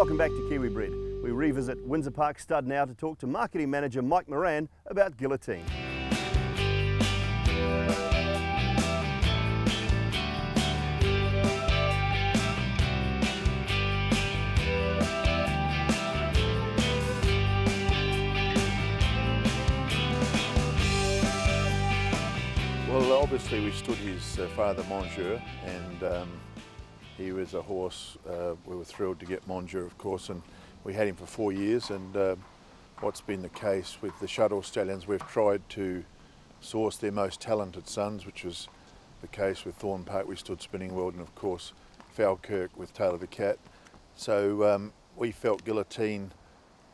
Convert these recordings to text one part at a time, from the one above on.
Welcome back to Kiwi Bred. We revisit Windsor Park Stud now to talk to Marketing Manager Mike Moran about Guillotine. Well, obviously we stood his father Monsieur, and he was a horse. We were thrilled to get Monsieur, of course, and we had him for 4 years. And what's been the case with the shuttle stallions, we've tried to source their most talented sons, which was the case with Thorn Park. We stood Spinning World, and of course Falkirk with Tail of the Cat. So we felt Guillotine,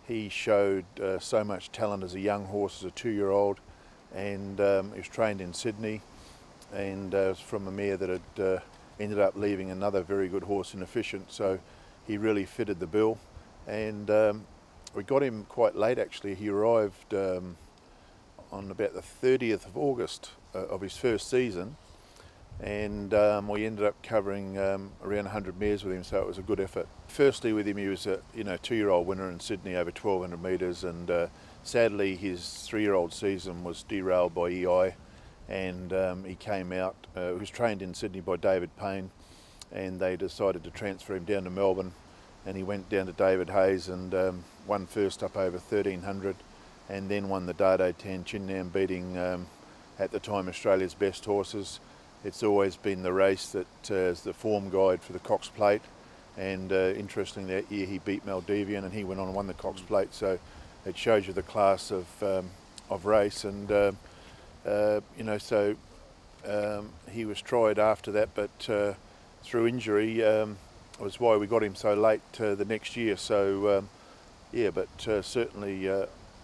he showed so much talent as a young horse, as a 2-year-old. And he was trained in Sydney, and was from a mare that had ended up leaving another very good horse in Efficient, so he really fitted the bill. And we got him quite late actually. He arrived on about the 30th of August of his first season, and we ended up covering around 100 mares with him, so it was a good effort. Firstly with him, he was a 2-year-old winner in Sydney over 1200 metres, and sadly his 3-year-old season was derailed by EI, and he came out, he was trained in Sydney by David Payne, and they decided to transfer him down to Melbourne, and he went down to David Hayes and won first up over 1300, and then won the Dado 10 Chinnam, beating at the time Australia's best horses. It's always been the race that is the form guide for the Cox Plate, and interestingly that year he beat Maldivian and he went on and won the Cox Plate, so it shows you the class of race. And he was tried after that, but through injury was why we got him so late the next year. So yeah, but certainly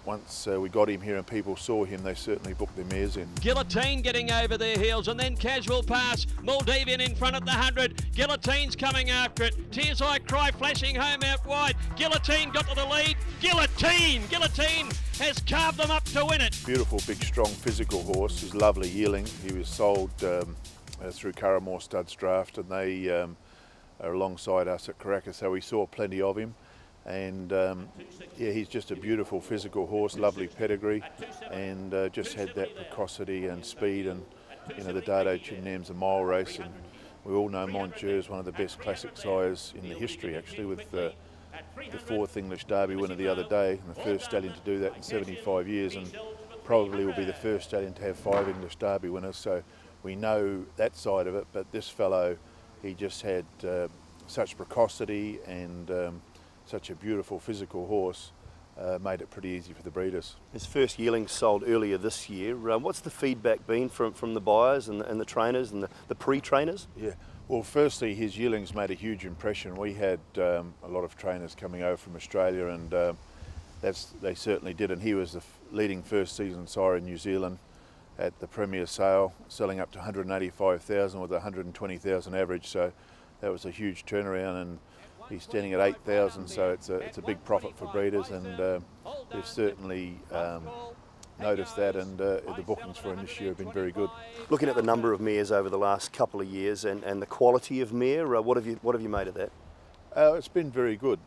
once we got him here and people saw him, they certainly booked their mares in. Guillotine getting over their heels, and then Casual Pass. Maldivian in front at the 100. Guillotine's coming after it. Tears I Cry flashing home out wide. Guillotine got to the lead. Guillotine has carved them up to win it. Beautiful, big, strong, physical horse. He's lovely yearling. He was sold through Curramore Studs Draft, and they are alongside us at Caracas, so we saw plenty of him. And yeah, he's just a beautiful physical horse, lovely pedigree, and just had that precocity and speed. And the Dado Chinnam's a mile race, and we all know Monsieur is one of the best classic sires in the history, actually, with the 4th English Derby winner the other day, and the first stallion to do that in 75 years, and probably will be the first stallion to have 5 English Derby winners. So we know that side of it, but this fellow, he just had such precocity and such a beautiful physical horse, made it pretty easy for the breeders. His first yearling sold earlier this year. What's the feedback been from the buyers and the trainers and the pre-trainers? Yeah, well, firstly, his yearlings made a huge impression. We had a lot of trainers coming over from Australia, and they certainly did, and he was the leading first season sire in New Zealand at the Premier Sale, selling up to 185,000 with 120,000 average, so that was a huge turnaround. And he's standing at 8,000, so it's a big profit for breeders, and they've certainly noticed that, and the bookings for him this year have been very good. Looking at the number of mares over the last couple of years and the quality of mare, what have you made of that? It's been very good.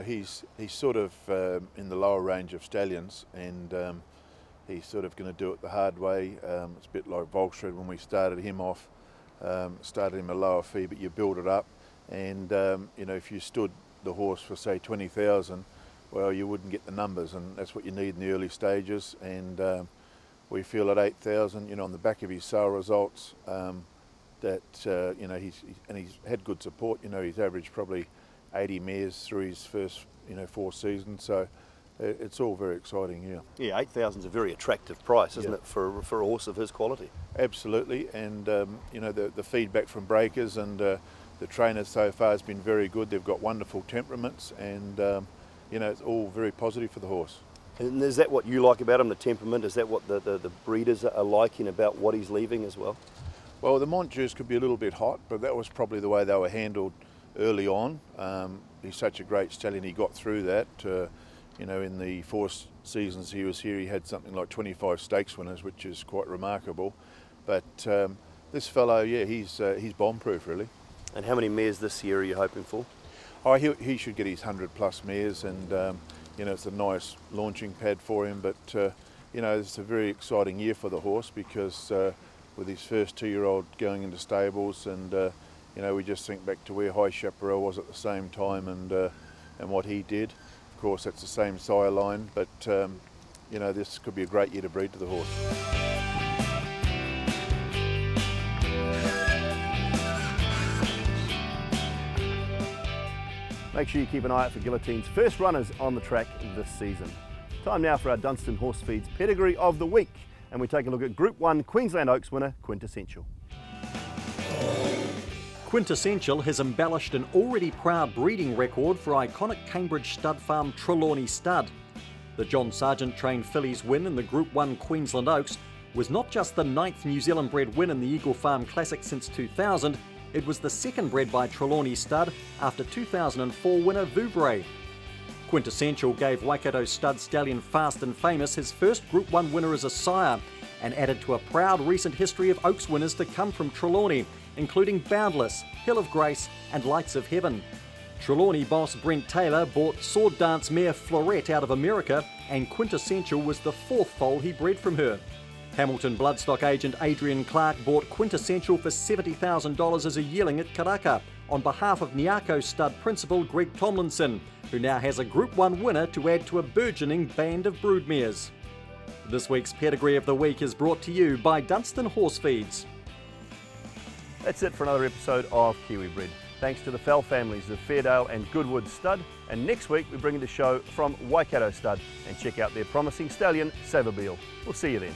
He's sort of in the lower range of stallions, and he's sort of going to do it the hard way. It's a bit like Volksred when we started him off. Started him a lower fee, but you build it up. And if you stood the horse for say 20,000, well, you wouldn't get the numbers, and that's what you need in the early stages. And we feel at 8,000, on the back of his sale results, that he's had good support. He's averaged probably 80 mares through his first 4 seasons, so it's all very exciting. Yeah, 8,000 is a very attractive price, isn't it, for a horse of his quality? Absolutely, and the feedback from breakers and the trainers so far has been very good. They've got wonderful temperaments, and it's all very positive for the horse. And is that what you like about him, the temperament? Is that what the breeders are liking about what he's leaving as well? Well, the Monjeurs could be a little bit hot, but that was probably the way they were handled early on. He's such a great stallion, he got through that. In the 4 seasons he was here, he had something like 25 stakes winners, which is quite remarkable. But this fellow, yeah, he's bomb-proof, really. And how many mares this year are you hoping for? Oh, he should get his 100+ mares, and you know, it's a nice launching pad for him. But you know, it's a very exciting year for the horse because with his first 2-year-old going into stables, and you know, we just think back to where High Chaparral was at the same time, and what he did. Of course, that's the same sire line, but you know, this could be a great year to breed to the horse. Make sure you keep an eye out for Guillotine's first runners on the track this season. Time now for our Dunstan Horse Feeds Pedigree of the Week, and we take a look at Group 1 Queensland Oaks winner Quintessential. Quintessential has embellished an already proud breeding record for iconic Cambridge stud farm Trelawney Stud. The John Sargent trained fillies win in the Group 1 Queensland Oaks was not just the 9th New Zealand bred win in the Eagle Farm Classic since 2000, it was the second bred by Trelawney Stud after 2004 winner Vouvray. Quintessential gave Waikato stud stallion Fast and Famous his first Group 1 winner as a sire, and added to a proud recent history of Oaks winners to come from Trelawney, including Boundless, Hill of Grace and Lights of Heaven. Trelawney boss Brent Taylor bought sword dance mare Florette out of America, and Quintessential was the 4th foal he bred from her. Hamilton bloodstock agent Adrian Clark bought Quintessential for $70,000 as a yearling at Karaka on behalf of Niako stud principal Greg Tomlinson, who now has a Group 1 winner to add to a burgeoning band of broodmares. This week's Pedigree of the Week is brought to you by Dunstan Horse Feeds. That's it for another episode of Kiwi Bred. Thanks to the Fell families of Fairdale and Goodwood Stud, and next week we bring you the show from Waikato Stud and check out their promising stallion Savabeel. We'll see you then.